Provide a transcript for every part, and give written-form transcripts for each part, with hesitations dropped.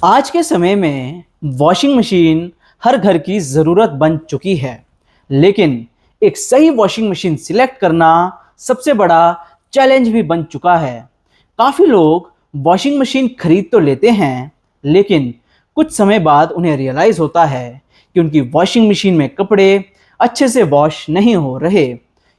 आज के समय में वॉशिंग मशीन हर घर की ज़रूरत बन चुकी है, लेकिन एक सही वॉशिंग मशीन सिलेक्ट करना सबसे बड़ा चैलेंज भी बन चुका है। काफ़ी लोग वॉशिंग मशीन खरीद तो लेते हैं, लेकिन कुछ समय बाद उन्हें रियलाइज़ होता है कि उनकी वॉशिंग मशीन में कपड़े अच्छे से वॉश नहीं हो रहे,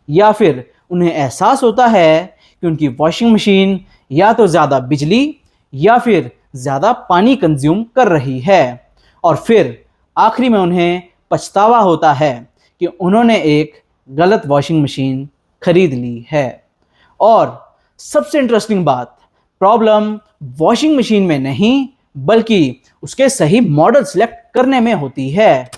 या फिर उन्हें एहसास होता है कि उनकी वॉशिंग मशीन या तो ज़्यादा बिजली या फिर ज़्यादा पानी कंज्यूम कर रही है, और फिर आखिरी में उन्हें पछतावा होता है कि उन्होंने एक गलत वॉशिंग मशीन खरीद ली है। और सबसे इंटरेस्टिंग बात, प्रॉब्लम वॉशिंग मशीन में नहीं बल्कि उसके सही मॉडल सिलेक्ट करने में होती है।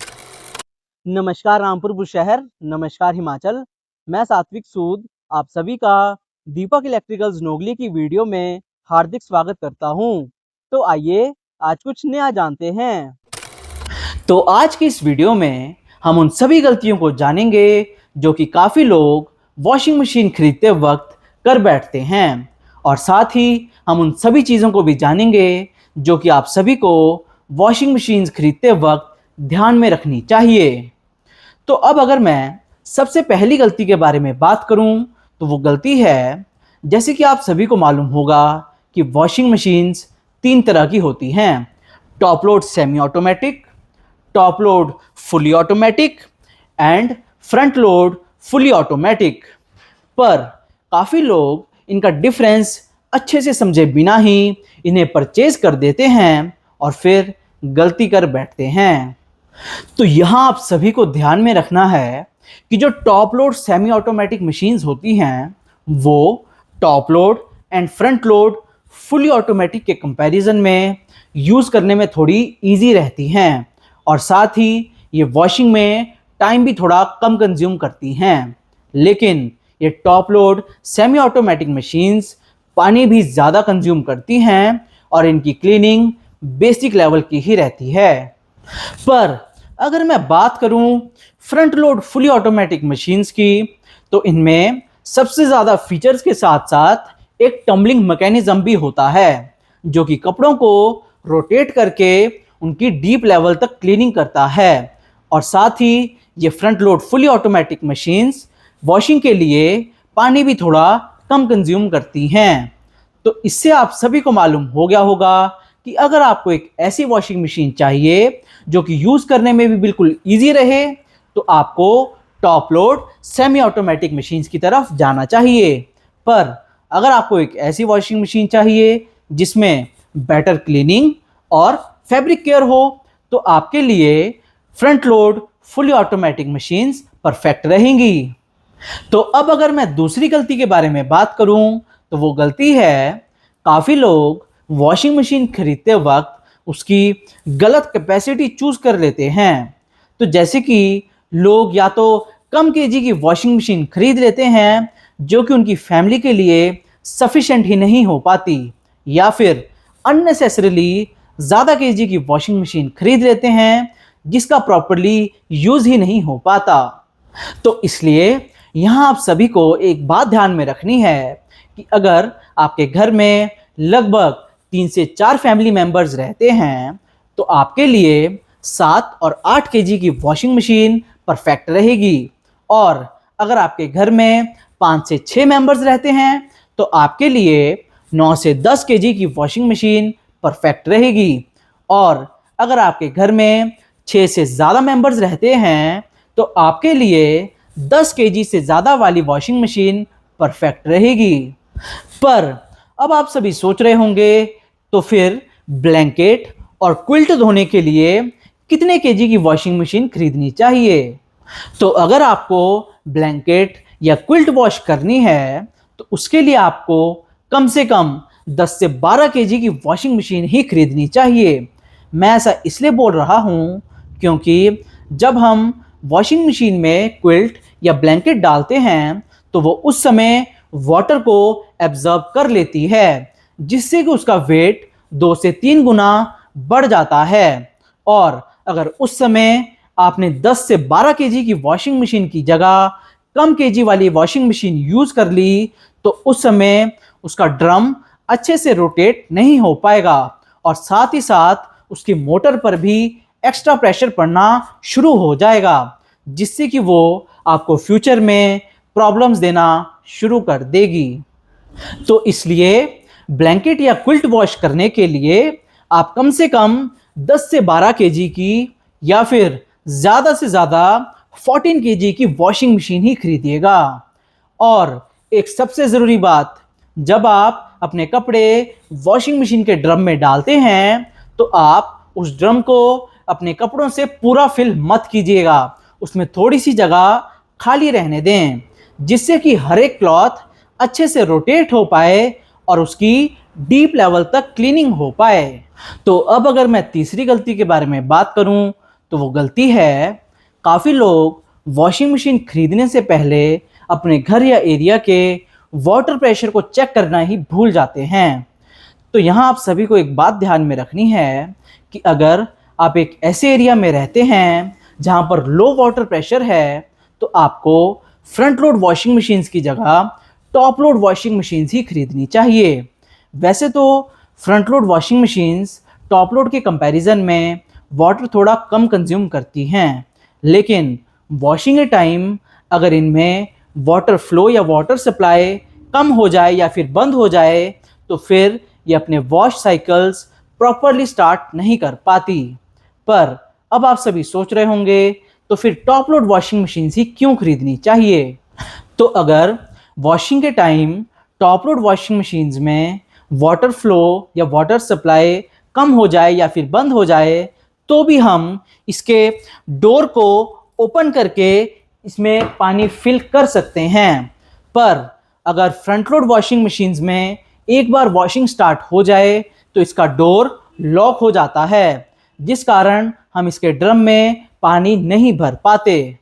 नमस्कार रामपुर बुशहर, नमस्कार हिमाचल। मैं सात्विक सूद आप सभी का दीपक इलेक्ट्रिकल्स नोगली की वीडियो में हार्दिक स्वागत करता हूं। तो आइए आज कुछ नया जानते हैं। तो आज की इस वीडियो में हम उन सभी गलतियों को जानेंगे जो कि काफ़ी लोग वॉशिंग मशीन खरीदते वक्त कर बैठते हैं, और साथ ही हम उन सभी चीज़ों को भी जानेंगे जो कि आप सभी को वॉशिंग मशीन खरीदते वक्त ध्यान में रखनी चाहिए। तो अब अगर मैं सबसे पहली गलती के बारे में बात करूं, तो वो गलती है, जैसे कि आप सभी को मालूम होगा कि वॉशिंग मशीन्स 3 तरह की होती हैं: top load semi automatic, top load fully automatic and front load fully automatic. पर काफ़ी लोग इनका डिफरेंस अच्छे से समझे बिना ही इन्हें परचेज कर देते हैं और फिर गलती कर बैठते हैं। तो यहाँ आप सभी को ध्यान में रखना है कि जो top load semi automatic machines होती हैं वो top load and front load fully automatic के कंपैरिजन में यूज़ करने में थोड़ी इजी रहती हैं, और साथ ही ये वॉशिंग में टाइम भी थोड़ा कम कंज्यूम करती हैं। लेकिन ये top load semi automatic machines पानी भी ज़्यादा कंज्यूम करती हैं और इनकी क्लीनिंग बेसिक लेवल की ही रहती है। पर अगर मैं बात करूं front load fully automatic machines की, तो इनमें सबसे ज़्यादा फीचर्स के साथ साथ एक टम्बलिंग मैकेनिज्म भी होता है जो कि कपड़ों को रोटेट करके उनकी डीप लेवल तक क्लीनिंग करता है। और साथ ही ये front load fully automatic machines washing के लिए पानी भी थोड़ा कम कंज्यूम करती हैं। तो इससे आप सभी को मालूम हो गया होगा कि अगर आपको एक ऐसी वॉशिंग मशीन चाहिए जो कि यूज़ करने में भी बिल्कुल ईजी रहे, तो आपको top load semi automatic machines की तरफ जाना चाहिए। पर अगर आपको एक ऐसी वॉशिंग मशीन चाहिए जिसमें बेटर क्लीनिंग और फैब्रिक केयर हो, तो आपके लिए front load fully automatic machines perfect रहेंगी। तो अब अगर मैं दूसरी गलती के बारे में बात करूं, तो वो गलती है, काफ़ी लोग वॉशिंग मशीन खरीदते वक्त उसकी गलत कैपेसिटी चूज कर लेते हैं। तो जैसे कि लोग या तो कम केजी की वॉशिंग मशीन खरीद लेते हैं जो कि उनकी फैमिली के लिए सफिशेंट ही नहीं हो पाती, या फिर अननेसेसरीली ज़्यादा केजी की वॉशिंग मशीन खरीद लेते हैं जिसका प्रॉपरली यूज़ ही नहीं हो पाता। तो इसलिए यहाँ आप सभी को एक बात ध्यान में रखनी है कि अगर आपके घर में लगभग 3 से 4 फैमिली मेंबर्स रहते हैं, तो आपके लिए 7 और 8 केजी की वॉशिंग मशीन परफेक्ट रहेगी। और अगर आपके घर में 5 से 6 मेंबर्स रहते हैं, तो आपके लिए 9 से 10 केजी की वॉशिंग मशीन परफेक्ट रहेगी। और अगर आपके घर में 6 से ज़्यादा मेंबर्स रहते हैं, तो आपके लिए 10 केजी से ज़्यादा वाली वॉशिंग मशीन परफेक्ट रहेगी। पर अब आप सभी सोच रहे होंगे, तो फिर ब्लैंकेट और क्विल्ट धोने के लिए कितने केजी की वॉशिंग मशीन खरीदनी चाहिए? तो अगर आपको ब्लैंकेट या क्विल्ट वॉश करनी है, तो उसके लिए आपको कम से कम 10 से 12 केजी की वॉशिंग मशीन ही खरीदनी चाहिए। मैं ऐसा इसलिए बोल रहा हूँ क्योंकि जब हम वॉशिंग मशीन में क्विल्ट या ब्लैंकेट डालते हैं, तो वो उस समय वाटर को एब्जॉर्ब कर लेती है, जिससे कि उसका वेट 2 से 3 गुना बढ़ जाता है। और अगर उस समय आपने 10 से 12 केजी की वॉशिंग मशीन की जगह कम केजी वाली वॉशिंग मशीन यूज़ कर ली, तो उस समय उसका ड्रम अच्छे से रोटेट नहीं हो पाएगा, और साथ ही साथ उसकी मोटर पर भी एक्स्ट्रा प्रेशर पड़ना शुरू हो जाएगा, जिससे कि वो आपको फ्यूचर में प्रॉब्लम्स देना शुरू कर देगी। तो इसलिए ब्लैंकेट या क्विल्ट वॉश करने के लिए आप कम से कम 10 से 12 केजी की या फिर ज़्यादा से ज़्यादा 14 केजी की वॉशिंग मशीन ही खरीदिएगा। और एक सबसे ज़रूरी बात, जब आप अपने कपड़े वॉशिंग मशीन के ड्रम में डालते हैं तो आप उस ड्रम को अपने कपड़ों से पूरा फिल मत कीजिएगा, उसमें थोड़ी सी जगह खाली रहने दें, जिससे कि हर एक क्लॉथ अच्छे से रोटेट हो पाए और उसकी डीप लेवल तक क्लीनिंग हो पाए। तो अब अगर मैं तीसरी गलती के बारे में बात करूं तो वो गलती है, काफ़ी लोग वॉशिंग मशीन खरीदने से पहले अपने घर या एरिया के वाटर प्रेशर को चेक करना ही भूल जाते हैं। तो यहाँ आप सभी को एक बात ध्यान में रखनी है कि अगर आप एक ऐसे एरिया में रहते हैं जहाँ पर लो वाटर प्रेशर है, तो आपको फ्रंट लोड वॉशिंग मशीन्स की जगह टॉप लोड वॉशिंग मशीन्स ही खरीदनी चाहिए। वैसे तो front load washing machines top load के कंपैरिजन में वाटर थोड़ा कम कंज्यूम करती हैं, लेकिन वॉशिंग के टाइम अगर इनमें वाटर फ्लो या वाटर सप्लाई कम हो जाए या फिर बंद हो जाए तो फिर ये अपने वॉश साइकिल्स प्रॉपरली स्टार्ट नहीं कर पाती। पर अब आप सभी सोच रहे होंगे, तो फिर टॉप लोड वॉशिंग मशीन ही क्यों खरीदनी चाहिए? तो अगर वॉशिंग के time top load washing machines में वाटर फ्लो या वाटर सप्लाई कम हो जाए या फिर बंद हो जाए तो भी हम इसके डोर को ओपन करके इसमें पानी फिल कर सकते हैं। पर अगर फ्रंट लोड वॉशिंग मशीन्स में एक बार वॉशिंग स्टार्ट हो जाए तो इसका डोर लॉक हो जाता है, जिस कारण हम इसके ड्रम में पानी नहीं भर पाते।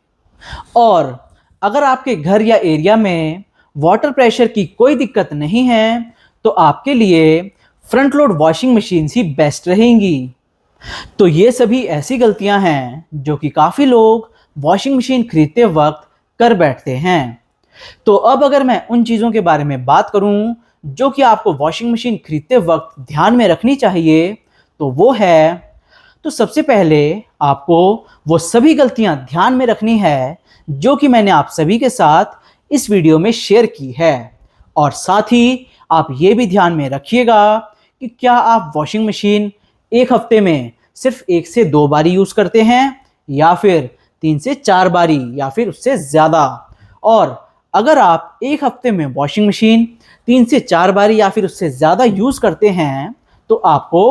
और अगर आपके घर या एरिया में वाटर प्रेशर की कोई दिक्कत नहीं है तो आपके लिए फ्रंट लोड वॉशिंग मशीन्स ही बेस्ट रहेंगी। तो ये सभी ऐसी गलतियां हैं जो कि काफ़ी लोग वॉशिंग मशीन खरीदते वक्त कर बैठते हैं। तो अब अगर मैं उन चीज़ों के बारे में बात करूं जो कि आपको वॉशिंग मशीन खरीदते वक्त ध्यान में रखनी चाहिए, तो वो है, तो सबसे पहले आपको वो सभी गलतियां ध्यान में रखनी है जो कि मैंने आप सभी के साथ इस वीडियो में शेयर की है। और साथ ही आप ये भी ध्यान में रखिएगा कि क्या आप वॉशिंग मशीन एक हफ्ते में सिर्फ 1 से 2 बारी यूज़ करते हैं या फिर 3 से 4 बारी या फिर उससे ज़्यादा। और अगर आप एक हफ्ते में वॉशिंग मशीन 3 से 4 बारी या फिर उससे ज़्यादा यूज़ करते हैं तो आपको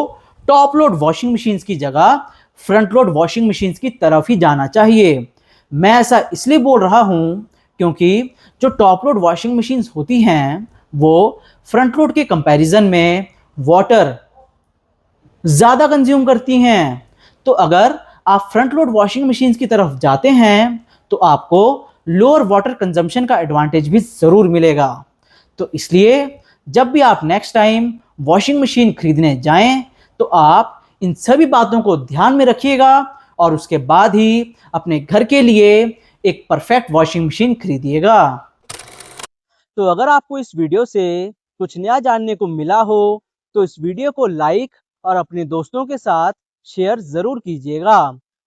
टॉप लोड वॉशिंग मशीन्स की जगह फ्रंट लोड वॉशिंग मशीन्स की तरफ ही जाना चाहिए। मैं ऐसा इसलिए बोल रहा हूँ क्योंकि जो टॉप लोड वॉशिंग मशीन्स होती हैं वो फ्रंट लोड के कंपैरिजन में वाटर ज़्यादा कंज्यूम करती हैं। तो अगर आप फ्रंट लोड वॉशिंग मशीन्स की तरफ जाते हैं तो आपको लोअर वाटर कंजम्पशन का एडवांटेज भी ज़रूर मिलेगा। तो इसलिए जब भी आप नेक्स्ट टाइम वॉशिंग मशीन खरीदने जाएं तो आप इन सभी बातों को ध्यान में रखिएगा और उसके बाद ही अपने घर के लिए एक परफेक्ट वॉशिंग मशीन खरीदिएगा। तो अगर आपको इस वीडियो से कुछ नया जानने को मिला हो तो इस वीडियो को लाइक और अपने दोस्तों के साथ शेयर ज़रूर कीजिएगा।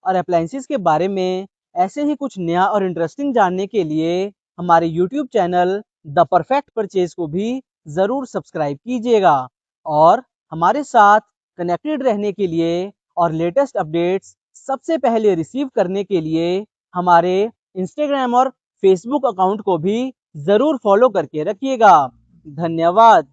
और अप्लायंसेस के बारे में ऐसे ही कुछ नया और इंटरेस्टिंग जानने के लिए हमारे YouTube channel the perfect purchase को भी ज़रूर सब्सक्राइब कीजिएगा। और हमारे साथ कनेक्टेड रहने के लिए और लेटेस्ट अपडेट्स सबसे पहले रिसीव करने के लिए हमारे इंस्टाग्राम और फेसबुक अकाउंट को भी ज़रूर फॉलो करके रखिएगा। धन्यवाद।